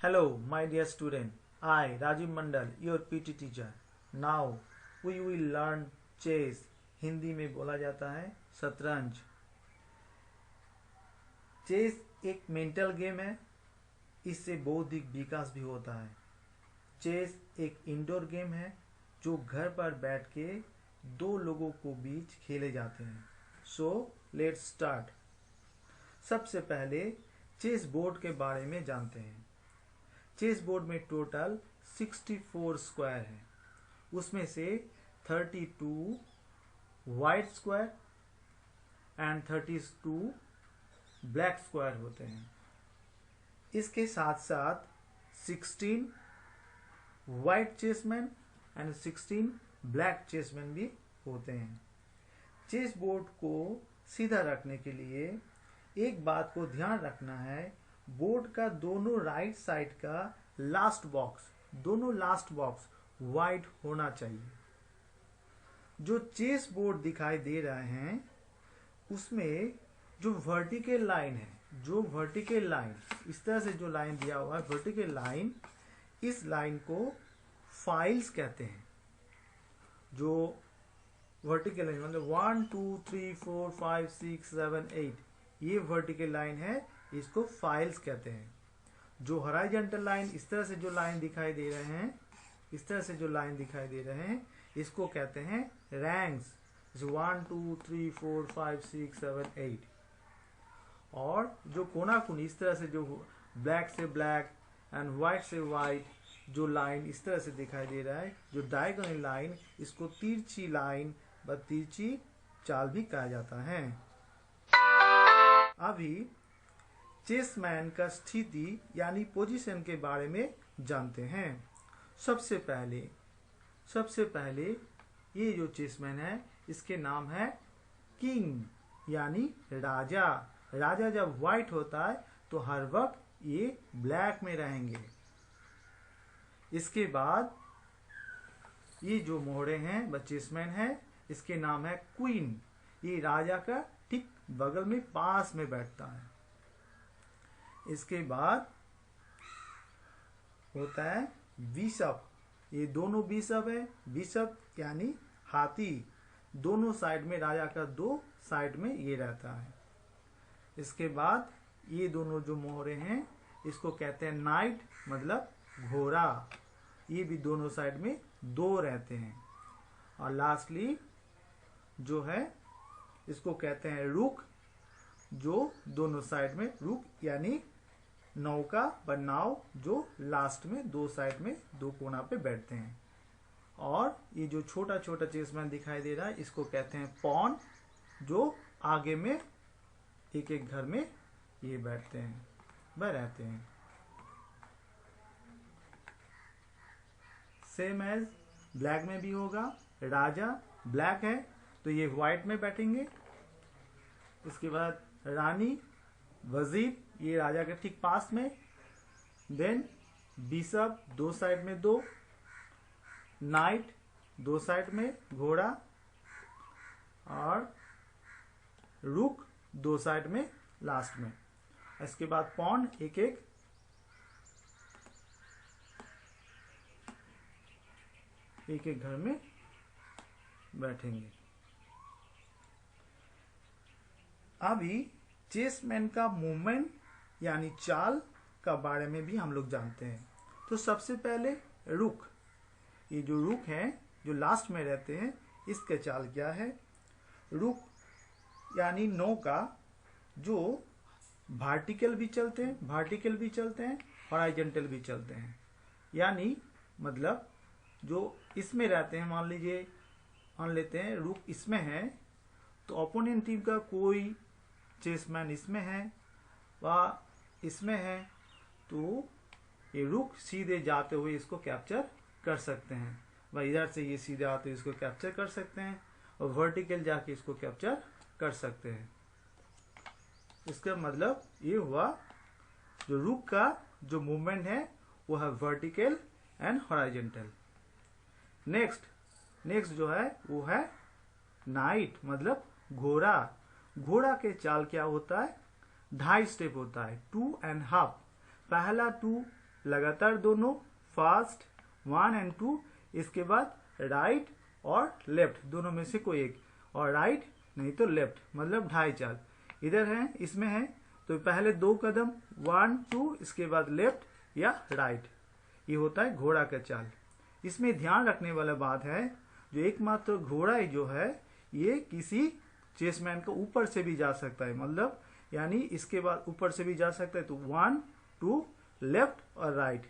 Hello, my dear student. I, Rajiv Mandal, your PT teacher. Now we will learn chess. Hindi में बोला जाता है शतरंज। चेस एक मेंटल गेम है, इससे बौद्धिक विकास भी होता है। चेस एक इंडोर गेम है जो घर पर बैठ के दो लोगों को बीच खेले जाते हैं। So let's start. सबसे पहले चेस बोर्ड के बारे में जानते हैं। चेस बोर्ड में टोटल 64 स्क्वायर है, उसमें से 32 white square and 32 black square होते हैं। इसके साथ साथ 16 वाइट चेसमैन एंड 16 ब्लैक चेसमैन भी होते हैं। चेस बोर्ड को सीधा रखने के लिए एक बात को ध्यान रखना है, बोर्ड का दोनों राइट साइड का दोनों लास्ट बॉक्स वाइट होना चाहिए। जो चेस बोर्ड दिखाई दे रहे हैं उसमें जो वर्टिकल लाइन है, इस तरह से जो लाइन दिया हुआ है वर्टिकल लाइन, इस लाइन को फाइल्स कहते हैं। जो वर्टिकल लाइन मतलब 1 2 3 4 5 6 7 8 ये वर्टिकल लाइन है, इसको फाइल्स कहते हैं। जो हॉरिजॉन्टल लाइन इस तरह से जो लाइन दिखाई दे रहे हैं, इसको कहते हैं रैंक्स। 1 2 3 4 5 6 7 8। और जो कोना कोनी इस तरह से जो ब्लैक से ब्लैक एंड व्हाइट से व्हाइट जो लाइन इस तरह से दिखाई दे रहा है, जो डायगोनल लाइन, इसको तिरछी लाइन व तिरछी चाल भी कहा जाता है। अभी चेसमैन का स्थिति यानी पोजीशन के बारे में जानते हैं। सबसे पहले ये जो चेसमैन है इसके नाम है किंग यानी राजा। राजा जब व्हाइट होता है तो हर वक्त ये ब्लैक में रहेंगे। इसके बाद ये जो मोहरे हैं व चेसमैन है, इसके नाम है क्वीन। ये राजा का ठीक बगल में पास में बैठता है। इसके बाद होता है बिशप। ये दोनों बिशप है, बिशप यानी हाथी। दोनों साइड में राजा का दो साइड में ये रहता है। इसके बाद ये दोनों जो मोहरे हैं इसको कहते हैं नाइट मतलब घोड़ा। ये भी दोनों साइड में दो रहते हैं। और लास्टली जो है इसको कहते हैं रुक, जो दोनों साइड में रुक यानी नौका व नाव, जो लास्ट में दो साइड में दो कोना पे बैठते हैं। और ये जो छोटा छोटा चेसमैन दिखाई दे रहा है इसको कहते हैं पॉन, जो आगे में एक एक घर में ये बैठते हैं वह रहते हैं। सेम एज ब्लैक में भी होगा। राजा ब्लैक है तो ये व्हाइट में बैठेंगे। इसके बाद रानी, वजीर ये राजा के ठीक पास में। देन बिशप दो साइड में दो, नाइट दो साइड में घोड़ा, और रुक दो साइड में लास्ट में। इसके बाद पॉन एक एक घर में बैठेंगे। अभी चेसमैन का मूवमेंट यानी चाल का बारे में भी हम लोग जानते हैं। तो सबसे पहले रुक, ये जो रुक है जो लास्ट में रहते हैं, इसके चाल क्या है। रुक यानी नौका जो वर्टिकल भी चलते हैं, हॉरिजॉन्टल भी चलते हैं। यानी मतलब जो इसमें रहते हैं, मान लेते हैं रुक इसमें है तो ओपोनेंट टीम का कोई चेसमैन इसमें है व इसमें है, तो ये रुक सीधे जाते हुए इसको कैप्चर कर सकते हैं। व इधर से ये सीधे आते हुए इसको कैप्चर कर सकते हैं और वर्टिकल जाके इसको कैप्चर कर सकते हैं। इसका मतलब ये हुआ जो रुक का जो मूवमेंट है वो है वर्टिकल एंड हॉरिजॉन्टल। नेक्स्ट जो है वो है नाइट मतलब घोड़ा। घोड़ा के चाल क्या होता है, 2.5 स्टेप होता है, 2.5। पहला 2 लगातार दोनों, फास्ट 1 एंड 2, इसके बाद राइट और लेफ्ट दोनों में से कोई एक, और राइट नहीं तो लेफ्ट, मतलब ढाई चाल। इधर है, इसमें है तो पहले 2 कदम 1 2, इसके बाद लेफ्ट या राइट, ये होता है घोड़ा का चाल। इसमें ध्यान रखने वाला बात है, जो एकमात्र घोड़ा जो है ये किसी चेसमैन को ऊपर से भी जा सकता है, मतलब यानी इसके बाद ऊपर से भी जा सकता है, तो 1 2 लेफ्ट और राइट।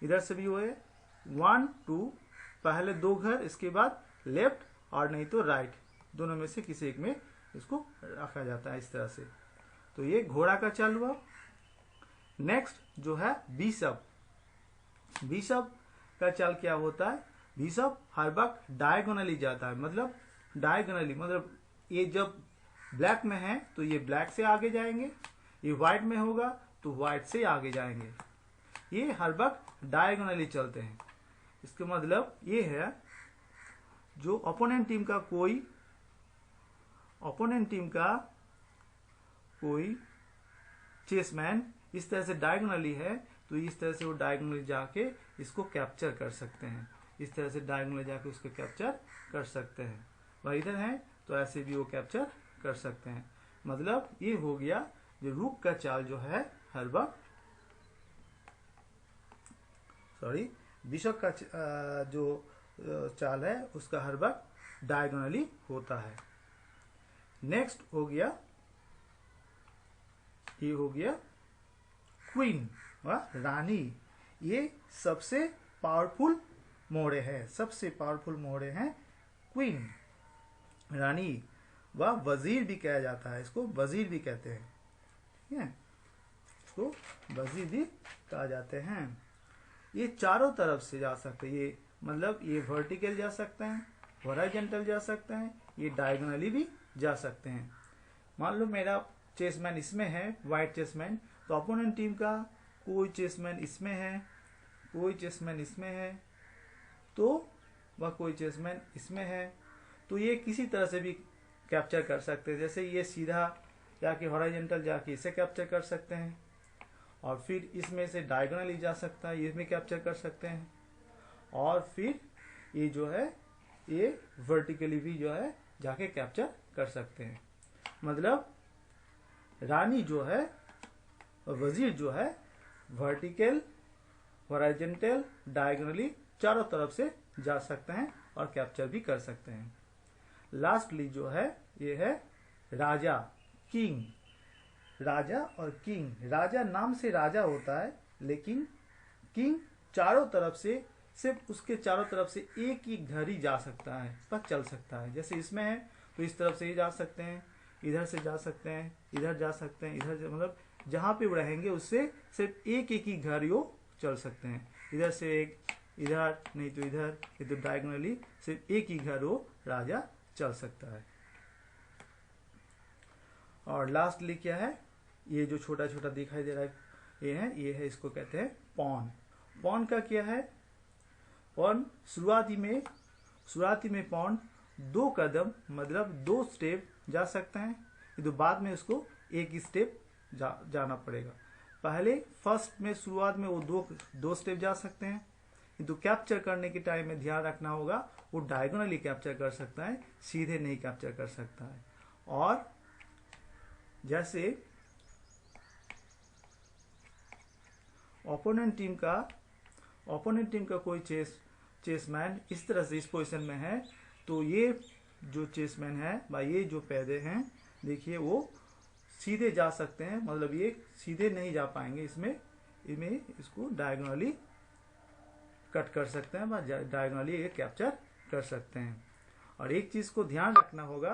इधर से भी वो है 1 2, पहले 2 घर, इसके बाद लेफ्ट और नहीं तो राइट, दोनों में से किसी एक में इसको रखा जाता है इस तरह से। तो ये घोड़ा का चाल हुआ। नेक्स्ट जो है बिशप। बिशप का चाल क्या होता है? बिशप हर वक्त डायगोनली जाता है, मतलब डायगोनली, मतलब ये जब ब्लैक में है तो ये ब्लैक से आगे जाएंगे, ये व्हाइट में होगा तो व्हाइट से आगे जाएंगे, ये हर वक्त डायगोनली चलते हैं। इसका मतलब ये है जो ओपोनेंट टीम का कोई चेसमैन इस तरह से डायगोनली है, तो इस तरह से वो डायगोनली जाके इसको कैप्चर कर सकते हैं, इस तरह से डायगोनली जाके उसको कैप्चर कर सकते हैं। वह इधर है तो ऐसे भी वो कैप्चर कर सकते हैं। मतलब ये हो गया जो रूक का चाल जो है हर वक्त, सॉरी बिशप का जो चाल है उसका हर वक्त डायगोनली होता है। नेक्स्ट हो गया, ये हो गया क्वीन व रानी। ये सबसे पावरफुल मोड़े हैं, सबसे पावरफुल मोड़े हैं क्वीन, रानी व वजीर भी कहा जाता है, इसको वजीर भी कहते हैं, ठीक है, इसको वजीर भी कहा जाते हैं। ये चारों तरफ से जा सकते हैं, ये मतलब ये वर्टिकल जा सकते हैं, हॉरिजॉन्टल जा सकते हैं, ये डायगोनली भी जा सकते हैं। मान लो मेरा चेसमैन इसमें है, व्हाइट चेसमैन, तो अपोनेंट टीम का कोई चेसमैन इसमें है, कोई चेसमैन इसमें है, तो वह कोई चेसमैन इसमें है, तो ये किसी तरह से भी कैप्चर कर सकते हैं। जैसे ये सीधा जाके हॉरिजॉन्टल जाके इसे कैप्चर कर सकते हैं, और फिर इसमें से डायगोनली जा सकता है, इसमें कैप्चर कर सकते हैं, और फिर ये जो है ये वर्टिकली भी जो है जाके कैप्चर कर सकते हैं। मतलब रानी जो है, वजीर जो है, वर्टिकल, हॉरिजॉन्टल, डायगोनली चारों तरफ से जा सकते हैं और कैप्चर भी कर सकते हैं। लास्टली जो है ये है राजा, किंग। राजा और किंग, राजा नाम से राजा होता है, लेकिन किंग चारों तरफ से, सिर्फ उसके चारों तरफ से एक ही घर ही जा सकता है, पर चल सकता है। जैसे इसमें है तो इस तरफ से ही जा सकते हैं, इधर से जा सकते हैं, इधर जा सकते हैं, इधर मतलब जहां पे वो रहेंगे उससे सिर्फ एक ही घर वो चल सकते हैं। इधर से एक, इधर नहीं तो इधर, ये तो डायगोनली सिर्फ एक ही घर वो राजा चल सकता है। और लास्टली क्या है, ये जो छोटा छोटा दिखाई दे रहा है ये है इसको कहते हैं पॉन। पॉन का क्या है? पॉन शुरुआती में पॉन 2 कदम मतलब 2 स्टेप जा सकते हैं, तो बाद में उसको एक ही स्टेप जाना पड़ेगा। पहले फर्स्ट में शुरुआत में वो 2 स्टेप जा सकते हैं, किंतु कैप्चर करने के टाइम में ध्यान रखना होगा वो डायगोनली कैप्चर कर सकता है, सीधे नहीं कैप्चर कर सकता है। और जैसे ओपोनेंट टीम का कोई चेसमैन इस तरह से इस पोजीशन में है, तो ये जो चेसमैन है भाई, ये जो पैदे हैं देखिए वो सीधे जा सकते हैं, मतलब ये सीधे नहीं जा पाएंगे, इसमें इसको डायगोनली कट कर सकते हैं, डायगोनली ये कैप्चर कर सकते हैं। और एक चीज को ध्यान रखना होगा,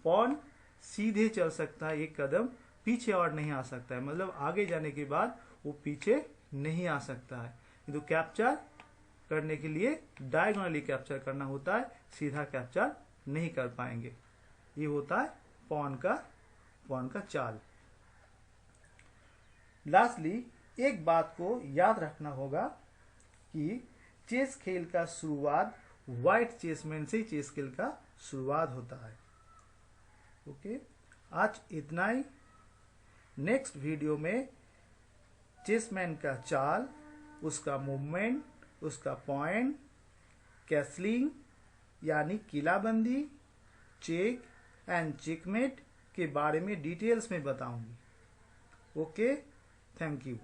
पॉन सीधे चल सकता है, एक कदम पीछे और नहीं आ सकता है, मतलब आगे जाने के बाद वो पीछे नहीं आ सकता है। तो कैप्चर करने के लिए डायगोनली कैप्चर करना होता है, सीधा कैप्चर नहीं कर पाएंगे। ये होता है पॉन का चाल। लास्टली एक बात को याद रखना होगा कि चेस खेल का शुरुआत व्हाइट चेसमैन से चेस खेल का शुरुआत होता है। ओके, आज इतना ही। नेक्स्ट वीडियो में चेसमैन का चाल, उसका मूवमेंट, उसका पॉइंट, कैसलिंग यानी किलाबंदी, चेक एंड चेकमेट के बारे में डिटेल्स में बताऊंगी। Okay, thank you.